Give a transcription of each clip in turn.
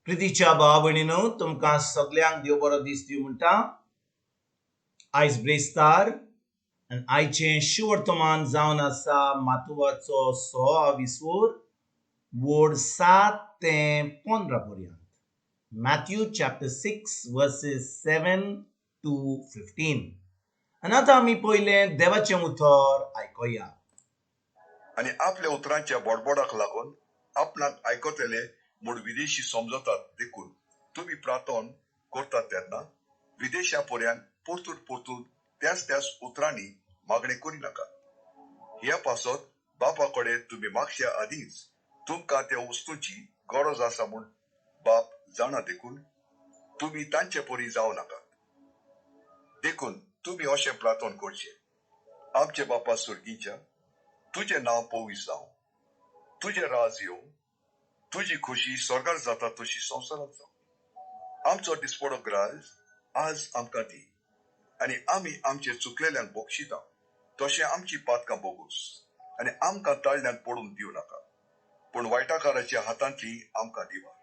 प्रितीच्या भावा भयणीनो तुमकां सगल्यांक देव बरो दीस दिवं म्हणटा. आयज ब्रेस्तार आनी आयचें शिवर्तमान जावन आसा मातुवाचो 6 वोड 7 ते 15 पर्यंत. Matthew chapter 6 verses 7 to 15. आनी आतां आमी पयलें देवाचें उतर आयकोया. आणि आपल्या उतरांच्या बडबडाक लागून आपणाक आयकतले म्हूण विदेशी समजतात देखून तुम्ही प्रार्थना करतात तेन्ना विदेशापर्यंत परतून परतून त्याच उतरांनी मागणे करी नाका. ह्या पासत बापाकडे तुम्ही मागच्या आधीच तुमकां त्या वस्तूंची गरज आसा म्हूण बाप जाणा देखून तुम्ही तांचे परी जाव नाकात. देखून तुम्ही अशें प्रार्थना करचे: आमचे बापा सुर्गीच्या, तुझे नाव पवित्र जावं, तुझे राज येवं, तुझी खुशी स्वर्गार जाता तशी संवसारात जावं. आमचो दिसपडो ग्रास आज आमकां दी, आणि आमी आमचे चुकलेल्यांक बक्षिता तशें आमची पातकां बोगूस, आणि आमकां ताळण्यांत पडून दिवं नाका, पूण वायटाकाराच्या हातांतली आमकां दिवार.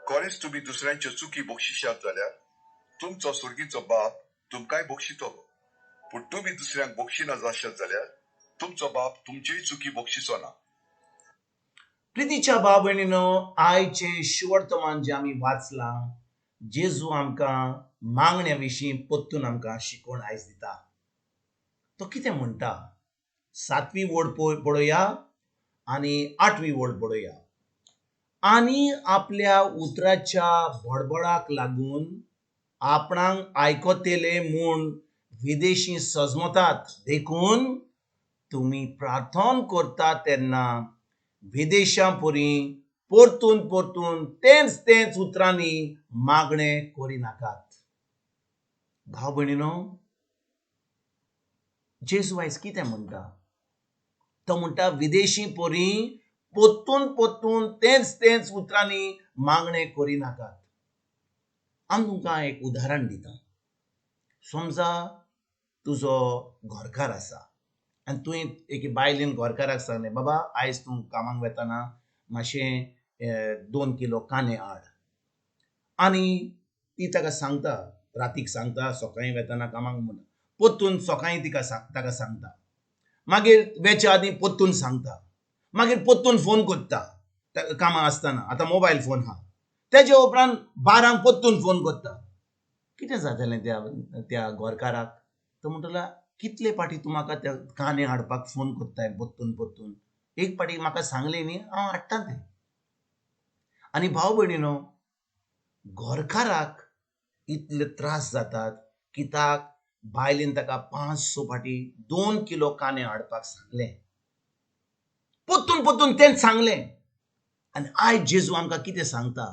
खरेंच तुम्ही दुसऱ्यांच्यो चुकी बक्षिशात जाल्यार तुमचो सुर्गीचो बाप तुमकांय बक्षितलो. पूण तुम्ही दुसऱ्यांक बक्षिना जाशात जाल्यार तुमचो बाप तुमच्योय चुकी बक्षिचो ना. प्रितीच्या भावा भयणीनो, आयचें शिवर्तमान जें आमी वाचलां, जेजू आमकां मागण्या विशीं परतून आमकां शिकोवन आयज दिता. तो कितें म्हणटा 7वी वोड पळोवया आनी 8वी वोड पळोवया. आनी आपल्या उतराच्या बडबडाक लागून आपणाक आयकतले म्हूण विदेशी सजमतात देखून तुम्ही प्रार्थना करता तेन्ना विदेशां परी परतून परतून तेच उतरांनी मागणे करी नाकात. भाव भयणीनो, जेजू आयज कितें म्हणटा? तो म्हणटा विदेशी परी परतून परतून तेच उतरांनी मागणे करी नाकात. हांव तुमकां एक उदाहरण दिता. समजा तुजो घरकार आसा आनी तुवें एक बायलेन घरकाराक सांगलें, बाबा आयज तूं कामाक वेतना मातशें 2 किलो कांदे हाड. आनी ती ताका सांगता, रातीक सांगता, सकाळीं वेतना कामाक म्हणून परतून सकाळीं ताका सांगता. मागीर वेच्या आदीं परतून सांगता. मागीर परतून फोन करता कामां आसतना. आतां मोबायल फोन आहा. तेजे उपरांत 12 परतून फोन करता. कितें जातलें त्या घरकाराक? तो म्हणटलो, कितले पाटी तूं म्हाका त्या कांदे हाडपाक फोन करताय परतून परतून? एक पाटी म्हाका सांगलें न्ही, हांव हाडटां तें. आनी भाव भयणीनो, घरकाराक इतले त्रास जातात कित्याक बायलेन ताका 5-6 पाटी 2 किलो कांदे हाडपाक सांगलें. परतून परतून तेंच सांगलें. आनी आयज जेजू आमकां कितें सांगता?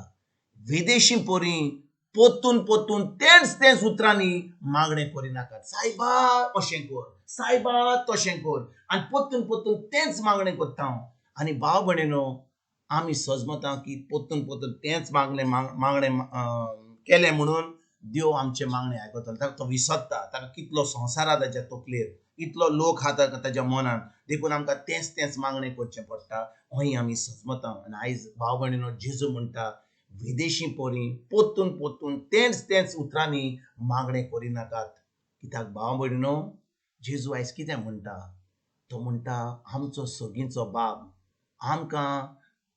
विदेशी परी परतून परतून तेच उतरांनी मागणे करी नाकात. सायबा अशें कर, सायबा तशें कर, आनी परतून परतून तेंच मागणे करता हांव. आनी भाव भयणीनो, आमी सजमता की परतून परतून तेंच मागणे केले म्हणून देव आमचे मागणे आयकतलो. ताका तो विसरता. ताका कितलो संवसार आहा ताच्या तकलेर, कितलो लोक आहा ताच्या मनान, देखून आमकां तेंच मागणे करचें पडटा. हय आमी सजमता. आनी आयज भाव भयणीनो, जेजू म्हणटा विदेशी परी परतून परतून तेंच उतरांनी मागणे करी नाकात. कित्याक भाव भयणीनो, जेजू आयज कितें म्हणटा? तो म्हणटा आमचो सगळींचो बाप आमकां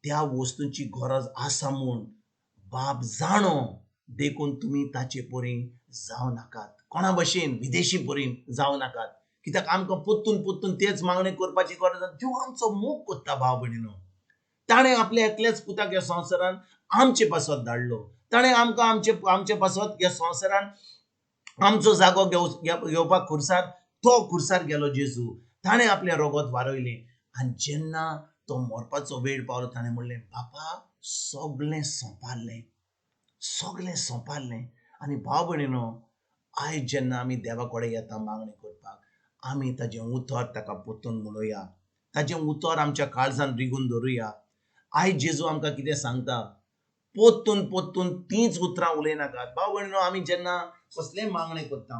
त्या वस्तूंची गरज आसा म्हूण बाप जाणो, देखून तुमी ताचे परी जाव नाकात. कोणा भशेन विदेशी परी जाव नाकात. कित्याक आमकां परतून परतून तेच मागणे करपाची गरज आसा. देव आमचो मोग करता भाव भयणीनो. ताणें आपल्या एकल्याच पुताक ह्या संवसारान आमचे पासत धाडलो. ताणें आमकां आमचे पासत ह्या संवसारान आमचो जागो घेवपाक खुर्सार गेलो जेजू. ताणें आपलें रगत वारयलें. आनी जेन्ना तो मरपाचो वेळ पावलो, ताणें म्हणलें, बापा सगळें सोंपारलें. आनी भाव भयणीनो, आयज जेन्ना आमी देवा कडेन येता मागणी करपाक, आमी ताजें उतर ताका परतून म्हणुया. ताजें उतर आमच्या काळजान रिगून धरुया. आयज जेजू आमकां कितें सांगता? परतून परतून तींच उतरां उलयनाकात. भाव भयणीनो, आमी जेन्ना कसलेय मागणे करता,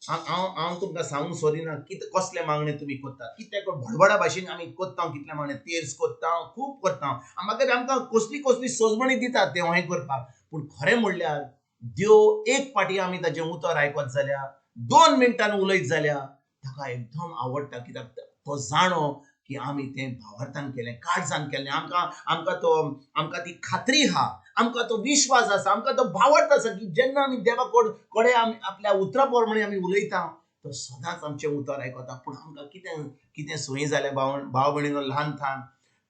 हांव तुमकां सांगूंक सोदिना कितें कसले मागणे तुमी कोत्ता कित्याक भडभडा भाशेन आमी कोत्ता कितले मागणे तेर्स कोत्ता खूब कोत्ता म्हाका आमकां कसली कसली सजमणी दितात तें हें करपाक पूण खरें म्हणल्यार देव एक पाटी आमी ताजें उतर आयकत जाल्यार 2 मिनटान उलयत जाल्यार ताका एकदम आवडटा कित्याक तो जाणो की आमी तें भावार्थान केलें काळजान केलें आमकां ती खात्री आहा आमकां तो विश्वास आसा आमकां तो भावार्थ आसा की जेन्ना आमी देवा कोडे आमी आपल्या उतरा प्रमाणे आमी उलयता तो सदांच आमचें उतर आयकता पूण आमकां कितें कितें सोयी जाल्या भाव भयणीनो ल्हानथान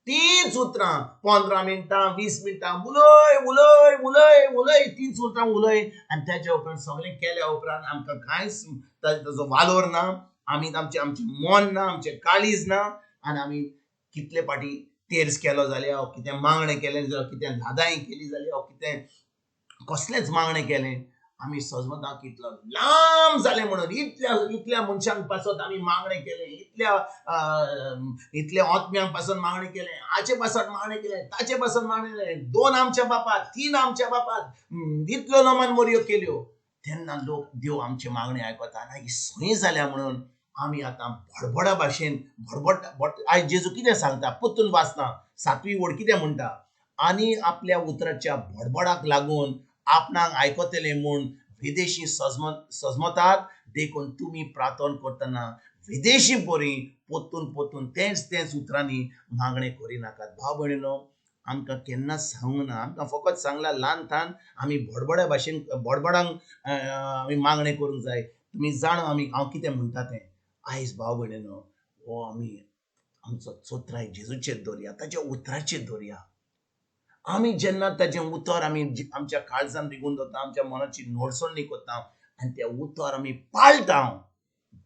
तीच उतरां 15 मिनटां 20 मिनटां उलय उलय उलय उलय तीच उतरां उलय आनी तेज्या उपरांत सगळें केल्या उपरांत आमकां कांयच ताजो वालोर ना आमी आमचें मन ना आमचें काळीज ना आनी आमी कितले पाटी तेर्स केलो जाल्यार कितें मागणें केलें जाल्यार कितें लादाई केली जाल्यार कितें कसलेंच मागणें केलें आमी सजमता कितलो लांब जालें म्हणून इतल्या मनशांक पासत आमी मागणें केलें इतल्या आत्म्यांक पासून मागणें केलें हाचे पासत मागणें केलें ताचे पासून मागणें केलें 2 आमच्या बापात 3 आमच्या बापात इतल्यो नमन मोरयो केल्यो तेन्ना लोक देव आमचे मागणे आयकता आनी ही सोयी जाल्या म्हणून आमी आतां भडभडा भाशेन आयज जेजू कितें सांगता पोत्तून वाचता 7वी वड कितें म्हणटा आनी आपल्या उतराच्या भडभडाक लागून आपणाक आयकतले म्हूण विदेशी सजमतात देखून तुमी प्रार्थना करतना विदेशी बरी पोत्तून तेच उतरांनी मागणे करिनाकात भाव भयणीनो आमकां केन्नाच सांगूंक ना आमकां फकत सांगला ल्हानथान आमी भडभड्या भाशेन भडभडांक आमी मागणे करूंक जाय तुमी जाणा हांव कितें म्हणटा तें आयज भाव भयणीनो हो आमी आमचो चोत्राय जेजूचेर दवरया ताच्या उतराचेर दवरया आमी जेन्ना ताजें उतर आमी आमच्या काळजान रिगून दवरता आमच्या मनाची नोडसणणी करता आनी तें उतर आमी पाळटा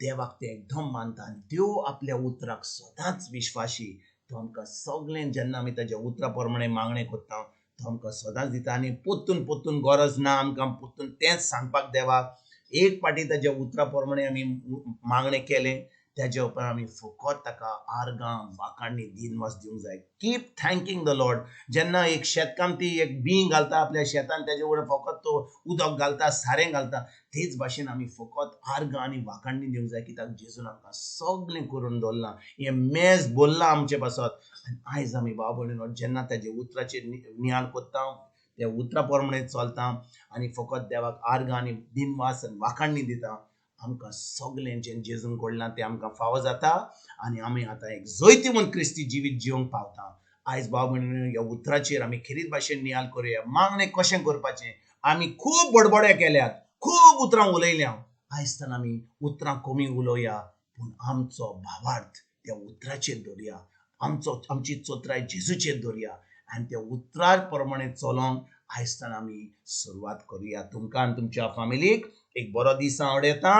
देवाक ते एकदम मानता आनी देव आपल्या उतराक सदांच विश्वासी तो आमकां सगळें जेन्ना आमी ताज्या उतरा प्रमाणे मागणें करता तो आमकां सदांच दिता आनी पोत्तून गरज ना आमकां पोत्तून तेंच सांगपाक देवाक एक पाटी ताज्या उतरा प्रमाणे आमी मागणें केलें तेज्या उपरांत आमी फकत ताका आर्गां वाखाणणी दिनवास दिवंक जाय कीप थँकींग द लॉर्ड जेन्ना एक शेतकामती एक बीं घालता आपल्या शेतान तेजे फुडें फकत तो उदक घालता सारें घालता तेच भाशेन आमी फकत आर्गां आनी वाखाणणी दिवंक जाय कित्याक जेजून आमकां सगळें करून दवरलां हें मेज बोल्लां आमचे पासत आनी आयज आमी भाव भयणीनो जेन्ना ताजे उतराचेर नियाळ कोत्ता त्या उतरा प्रमाणे चलता आनी फकत देवाक आर्गां आनी दिनवास आनी वाखाणणी दिता आमकां सगळें जें जेजून घडलां तें आमकां फावो जाता आनी आमी आतां एक जैती म्हूण क्रिस्ती जिवीत जिवंक पावता आयज भाव भयणीनो ह्या उतराचेर आमी खरीच भाशेन नियाळ करुया मागणें कशें करपाचें आमी खूब बडबड्या केल्यात खूब उतरां उलयल्या आयज तर आमी उतरां कमी उलोवया पूण आमचो भावार्थ त्या उतराचेर दवरया आमची चोत्राय जेजूचेर दवरया आनी त्या उतरा प्रमाणे चलोंक आयज तर आमी सुरवात करुया तुमकां आनी तुमच्या फॅमिलीक एक बरो दीस हांव येता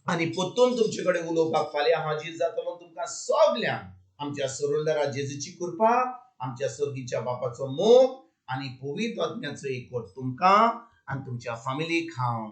आनी पोत्तून तुमचे कडेन उलोवपाक फाल्यां हाजीर जाता म्हणून तुमकां सगल्यांक आमच्या सरोलदारा जेजूची कृपा आमच्या सर्गीच्या बापाचो मोग आनी पवित्र आत्म्याचो एक तुमकां आनी तुमच्या फॅमिलीक हांव